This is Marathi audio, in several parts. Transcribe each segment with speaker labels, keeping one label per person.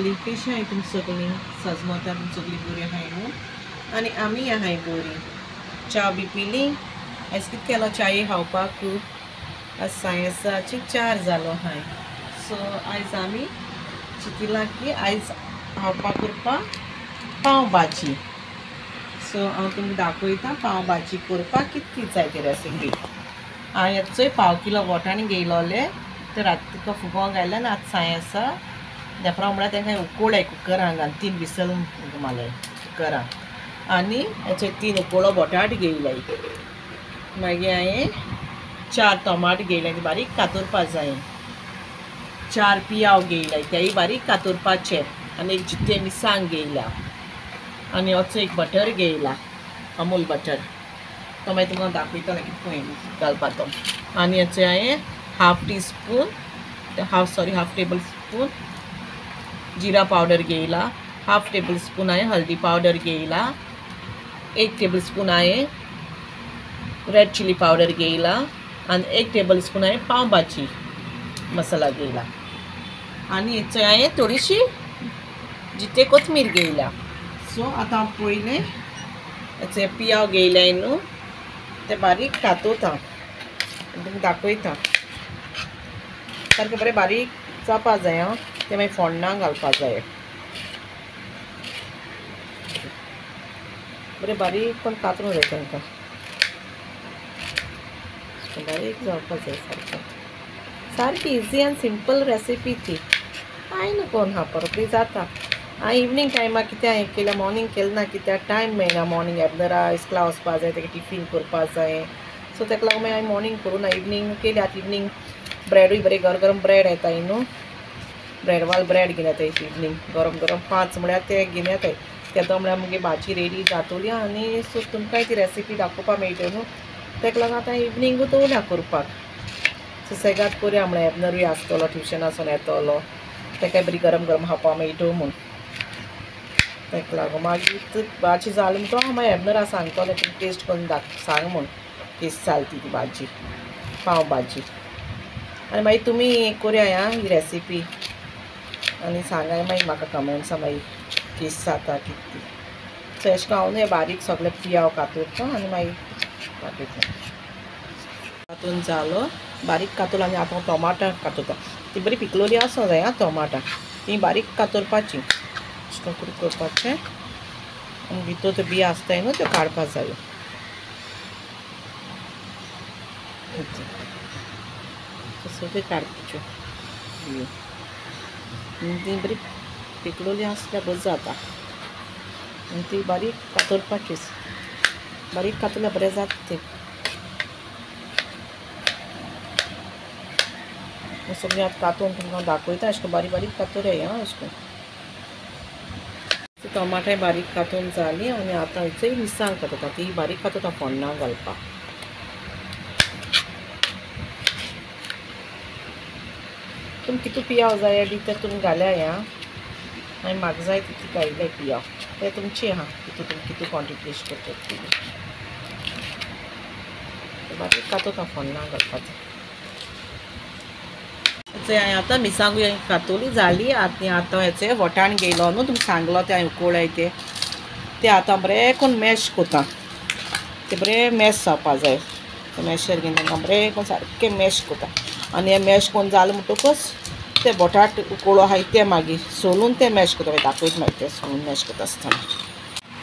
Speaker 1: मंडळी कशी आहे तुम सगळी सजमता तुम सगळी बरी आहे न्हू आनी आमी आहाय बरी च्या बी पिली आयज कितें केलो च्याये खावपाक आज सायंसाची 4 जालो आहाय सो आयज आमी चिंतिलां की आयज खावपाक करपाक पाव भाजी सो हांव तुमकां दाखयतां पाव भाजी करपाक कितली जाय ती रेसिपी हांवें येचोय पाव किलो वटाणे घेयलोले ते राती तुका फुगोवंक घायले आनी आतां साय आसा त्या म्हळ्यार तांकां उकोळ्ळे कुकरान घाल 3 विसल मारले कुकरान आनी हेचे 3 उकोळो बटाट घेयले मागीर हांवें 4 टमाट घेयले बारीक कातरपा जाय 4 पियाव घेयले तेय बारीक कातरपाचे आनी एक जित्ते मिरसांग घेयल्या आनी होचो एक बटर घेयला अमूल बटर तो मागीर तुमकां दाखयता कितें घालपा तो आनी हेचे हांवें हाफ टेबल स्पून जीरा पावडर घेयला हाफ टेबल स्पून हांवें हल्दी पावडर घेयला 1 टेबल स्पून हांवें रेड चिली पावडर घेयला आनी 1 टेबल स्पून हांवें पाव भाजी मसाला घेयला आनी हेचो हांवें थोडीशी जिते कोथमीर घेयल्या सो आतां हांव पयलें हेचे पियाव घेयले न्हू ते बारीक कातोता तुमकां दाखयता सारकें बरें बारीक जावपा जाय आं ते मागीर फोण्णां घालपा जाय बरें बारीक पण कातरूं जाय तांकां बारीक जावपा जाय सारकी इजी आनी सिंपल रेसिपी ती कांय न्हू कोण हा परत जाता हांवें इवनींग टायमार कितें हांवें केलें मॉर्निंग केलें ना कित्याक टायम मेळना मॉर्निंग एबनरा इस्कला वचपा जाय तेका टिफीन करपा जाय सो ताका लागून हांवें मॉर्निंग करूं ना इवनींग केली आतां इवनींग ब्रेडूय बरें गरम गरम ब्रेड येताय न्हू ब्रेडवाल ब्रेड घेवन येताय इवनींग गरम गरम 5 म्हळ्यार ते घेवन येताय तेदो म्हळ्यार मुगे भाजी रेडी जातली आनी सो तुमकांय ती रेसिपी दाखोवपा मेळटली न्हू ताका लागून आतां इवनींगूच दवरल्या करपाक सुसेगाद करुया म्हळ्यार एबनरूय आसतलो ट्युशनासून येतलो ताकाय बरी गरम गरम खावपा मेळटो म्हूण ताका लागून मागीर भाजी जाली म्हणटो हांव मागीर एबनरा सांगतलें तुमी टेस्ट करून सांग म्हूण टेस्ट जाली ती भाजी पाव भाजी आनी मागीर तुमी करुया आं ही रेसिपी आनी सांगाय मागीर म्हाका कमेंट्सां मागीर टेस्ट जाता कितें सो अशें करून हांव बारीक सगळे पियाव कातरता आनी मागीर दाखयता कातून जालो बारीक कातून आनी आतां हांव टमाटां कातरता ती बरी पिकलोली आसूं जाय आं टमाटां ती बारीक कातरपाची अशें करून करपाचें आनी भितर त्यो बियो आसताय न्हू त्यो काडपा जायो सगळ्यो काडपाच्यो बियो ती बरी पिकलोली आसल्यार बरी जाता आनी ती बारीक कातरपाचीच बारीक कातरल्यार बरें जाता ती सगळी आतां कातून तुमकां दाखयता अशें करून बारीक बारीक कातुराय आं अशें करून टमाटाय बारीक कातून जाली आनी आतां हेचोय मिरसांग कातता ती बारीक कातता फोण्णां घालपाक तुमी कितू पियाव जाय बी ते तुमी घाल्याय आं हांवें म्हाका जाय तितली घायले पियाव ते तुमची आहा तुमी कितू क्वॉन्टिटी अशी करतात ती बारीक कातता फोण्णां घालपाक हांवें आतां मिरसांगूय कातोली जाली आतां हेचे वटाण घेयलो न्हू तुमकां सांगलो ते हांवें उकोळ्ळे ते आतां बरें करून मॅश कोता ते बरें मॅश जावपा जाय मॅशर घेवन तांकां बरें करून सारकें मॅश कोता आनी हें मॅश कोन्न जालें म्हणटकूच ते बटाट उकोळो आहाय ते मागीर सोलून ते मॅश कोता दाखयता मागीर ते सोलून मॅश कोता आसतना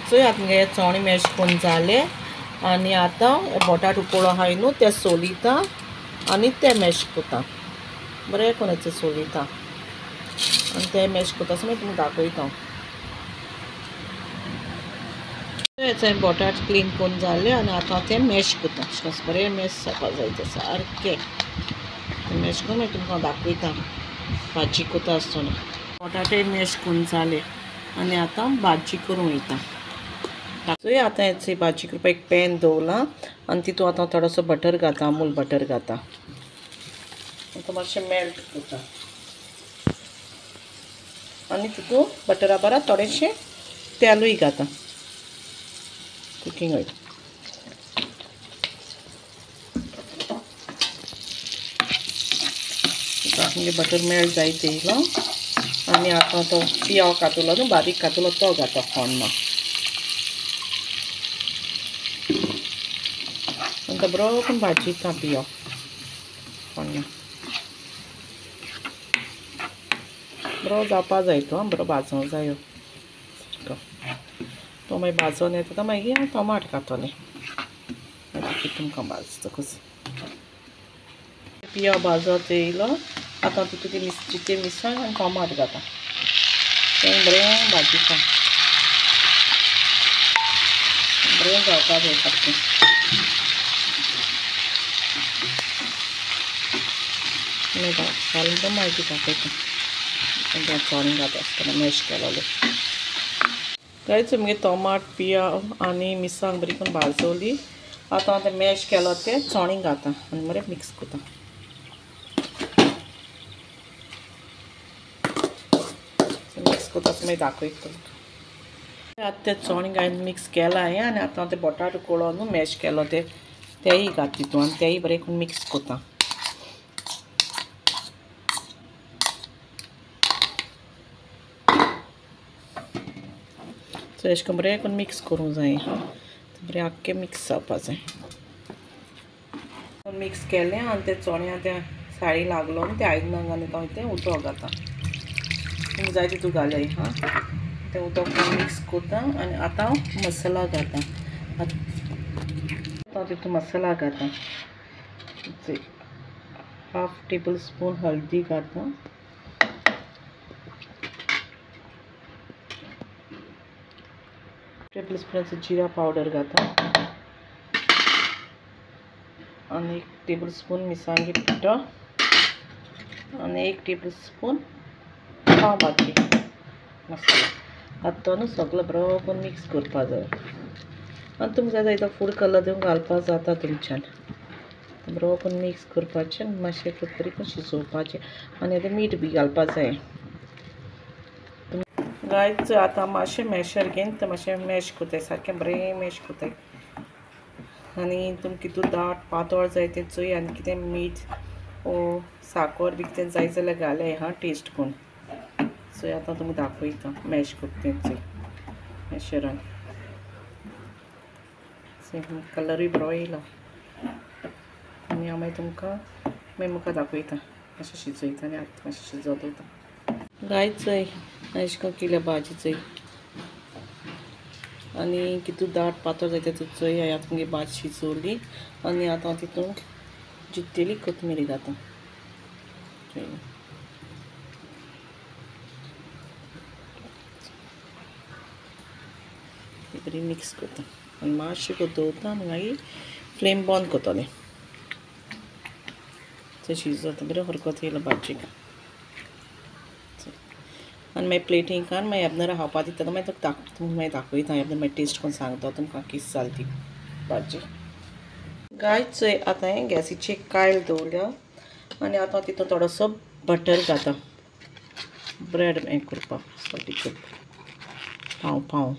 Speaker 1: सो आतां हे चोणे मॅश करून जाले आनी आतां बटाट उकोळो आहाय न्हू ते सोलिता आनी ते मॅश कोता बरें करून हेचें सोलिता आनी ते मॅश कोता आसतना तुमकां दाखयता हेचें बटाट क्लीन करून जालें आनी आतां तें मॅश कोता अशें बरें मॅश जावपा जाय तें सारकें मॅश करून मागीर तुमकां दाखयता भाजी कोता आसतना बटाटे मॅश करून जाले आनी आतां भाजी करूं वयता सो आतां हेची भाजी करपाक एक पॅन दवरलां आनी तितून आतां थोडोसो बटर घालता अमूल बटर घालता आतां मातशें मेल्ट करता आनी तितून बटरा बरा थोडेशें तेलूय घालता कुकिंग ऑयल म्हणजे बटर मेल्ट जायत येयलो आनी आतां तो पियाव कातुलो न्हू बारीक कातुलो तो घाता फोण्ण आनी तो बरो करून भाजयता पियाव फोण्ण बरो जावपा जाय तो बरो भाजूंक जायो सारको तो मागीर भाजून येता तो मागीर हांव टोमाट घातलें मागीर तुमकां भाजतकच पियाव भाजत येयलो आतां तितून चिके मिरसांग आनी टोमाट घाता तें बरें भाजयता बरें जावपा जाय सारकें घालून तो मागीर दाखयता चोणी घाता आसतना मॅश केलोलें गायज मुगे टोमाट पियाव आनी मिरसांग बरी करून भाजवली आतां हांव तें मॅश केलो तें चोणी घाता आनी बरें मिक्स कोता मिक्स कोता मागीर दाखयता आतां तें चोणी घालून मिक्स केला हांवें आनी आतां तें बटाटो कोळो न्हू मॅश केलो तेंय घात तितून आनी तेंय बरें करून मिक्स कोता सो अशें करून बरें करून मिक्स करूंक जाय बरें आख्खें मिक्स जावपा जाय मिक्स केलें आनी तें चोण्या त्या साडी लागलो न्हू त्या आयदनाक आनी तो तें उदक घाता तुमकां जाय तितून घालय हां तें उदक मिक्स कोता आनी आतां हांव मसाला घाता आतां तितून मसाला घाता हाफ टेबल स्पून हळदी घाता टेबल स्पूनाचो जिरा पावडर घाता आनी 1 टेबल स्पून मिरसांगे पिठो आनी 1 टेबल स्पून पाव भाजी मसाला आतां न्हू सगळो बरो करून मिक्स करपा जाय आनी तुमकां जाय तो फूड कलर दिवन घालपा जाता तुमच्यान बरो करून मिक्स करपाचें मातशें बरी करून शिजोवपाचें आनी आतां मीठ बी घालपा जाय गायज आतां मातशें मॅशर घेवन तें मातशें मॅश कोताय सारकें बरें मॅश कोताय आनी तुमकां कितू दाट पातळ जाय तें चोय आनी कितें मीठ ओ साकर बी कितें जाय जाल्यार घालय हां टेस्ट करून सो आतां तुमकां दाखयता मॅश कोत्ता तें चोय मॅशरान कलरूय बरो येयलो आनी हांव मागीर तुमकां मागीर मुखार दाखयता मातशें शिजयता आनी आतां मातशें शिजोवं दिता गायज चोय अशें करून केल्या भाजी चोय आनी कितू दाट पातळ जाय तें चोय आतां तुमगे भाजी शिजोवली आनी आतां तितून जित्तेली कोथमिरी घाता बरी मिक्स कोता आनी मातशें दवरता आनी मागीर फ्लेम बंद कोतलें तें शिजता बरें हरकत येयलो भाजीक आनी मागीर प्लेटीन काडून मागीर एबनरा खावपा दिता मागीर तुमकां मागीर दाखयता एबनर मागीर टेस्ट करून सांगता तुमकां किस जाली ती भाजी गायज चोय आतां हांवें गॅसीचेर कायल दवरल्या आनी आतां तितून थोडोसो बटर घाता ब्रेड हें करपाक साठी करपाक पाव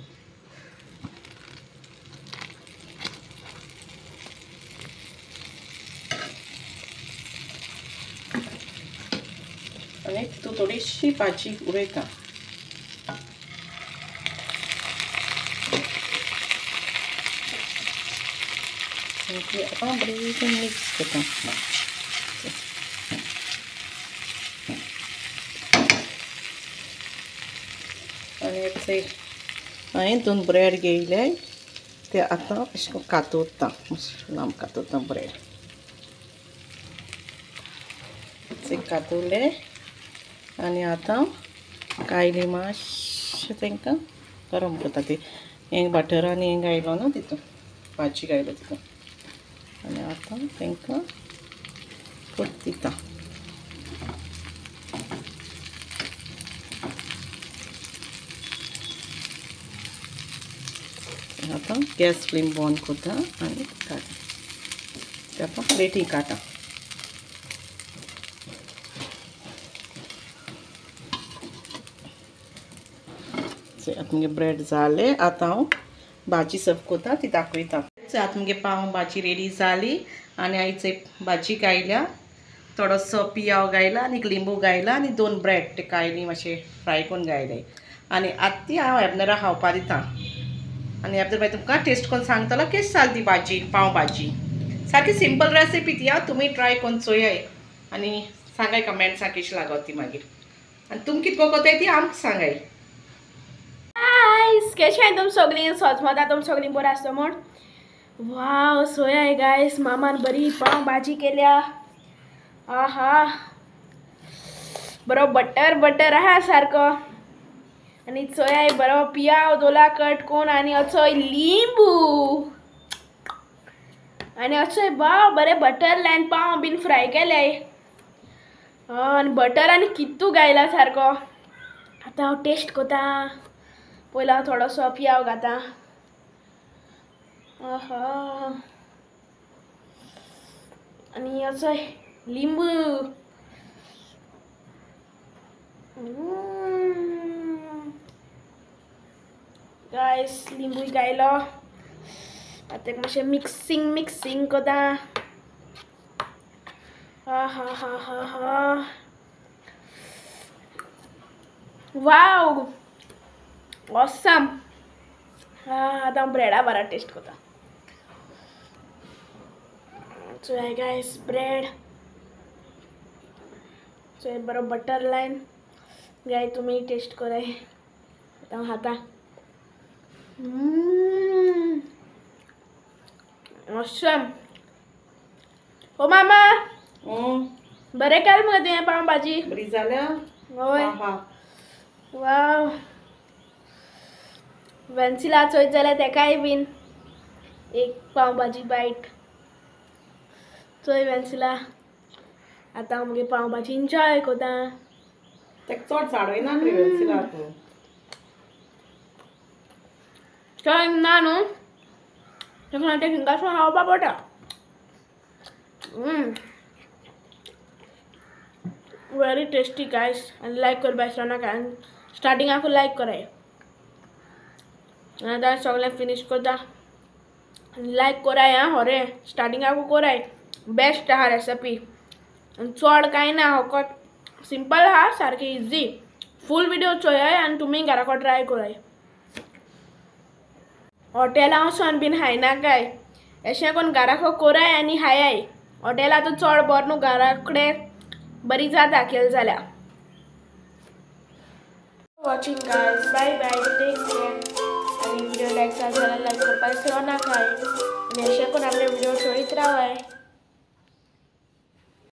Speaker 1: आनी तितून थोडीशी भाजी उडयता आतां बरें करून मिक्स करता आनी हांवें 2 ब्रेड घेयले ते आतां अशें करून कातोरता लांब कातोरता ब्रेड कातोरले आनी आतां कायली मातशें तांकां गरम करता ती हें बटर आनी हें घायलो न्हू तितून भाजी घायलो तितून आनी आतां तांकां परतिता आतां गॅस फ्लेम बंद करता आनी काडटा आतां प्लेटी काडटा आतां मुगे ब्रेड जाले आतां हांव भाजी सर्व करता ती दाखयता आतां मुगे पाव भाजी रेडी जाली आनी आयज भाजी गायल्या थोडोसो पियाव घायला आनी लिंबू घायला आनी 2 ब्रेड ते कायली मातशे फ्राय करून घायले आनी आतां ती हांव एबनरा खावपा दितां आनी एबनर मागीर तुमकां टेस्ट करून सांगतलो कशी जाली ती भाजी पाव भाजी सारकी सिंपल रेसिपी ती तुमी ट्राय करून चोयाय आनी सांगाय कमेंट्सां कशी लागत ती मागीर आनी तुमी कितें कोताय ती आमकां सांगाय
Speaker 2: गाइस कशें आहाय तुम सगळीं सोजमता तुम सगळीं बरें आसता म्हण वाव सोयाय गाइस मामान बरी पाव भाजी केल्या आहा बरो बटर बटर आहा सारको आनी सोयाय बरो पियाव दोला कट कोन आनी असोय लिंबू आनी असोय वाव बरे बटर लायन पाव बीन फ्राय केले आनी बटर आनी कित्तू घायला सारको आतां हांव टेस्ट कोता पयला हांव थोडोसो पियाव घाता आहा आनी असोय लिंबू गाइस लिंबू घायलो आतां मातशें मिक्सिंग कोता हा हा हा हा हा वाव ऑसम आतां हांव ब्रेडा बरा टेस्ट कोता so hi guys bread so बरो बटर लायन गाय तुमी टेस्ट कराय आतां हांव खाता ऑसम ओ मामा बरें केलें मगो तुवें पाव भाजी
Speaker 1: बरी जाल्या
Speaker 2: हय वाव वेन्सिला चोयत जाल्यार तेकाय बीन एक पाव भाजी बायट चोय वेन्सिला आतां हांव मुगे पाव भाजी एन्जॉय कोता
Speaker 1: तेका चड झाडयना रे वेन्सिलाक
Speaker 2: चड ना न्हू तेका लागून तें हिंगासून खावपा पडटा वेरी टेस्टी गाइस आनी लायक करपा विसरनाका स्टार्टिंगाकू लायक कराय आतां सगळें फिनिश करता लायक कराय आं होरें स्टार्टिंगाकू कराय बेस्ट आहा रेसिपी आनी चड कांय ना फकत सिंपल आहा सारकी इजी फूल विडियो चोयाय आनी तुमी घराको ट्राय कराय हॉटेला वचोन बीन खायनाकाय अशें करून घराको कराय आनी खायाय हॉटेलाचो चड बरो न्हू घरा कडेन बरी जाता केली जाल्यार watching guys bye bye take care आनी विडियो लायक जाल्यार लायक करपाक विसरो नाकाय आनी अशें करून आपले विडियो चोयत रावाय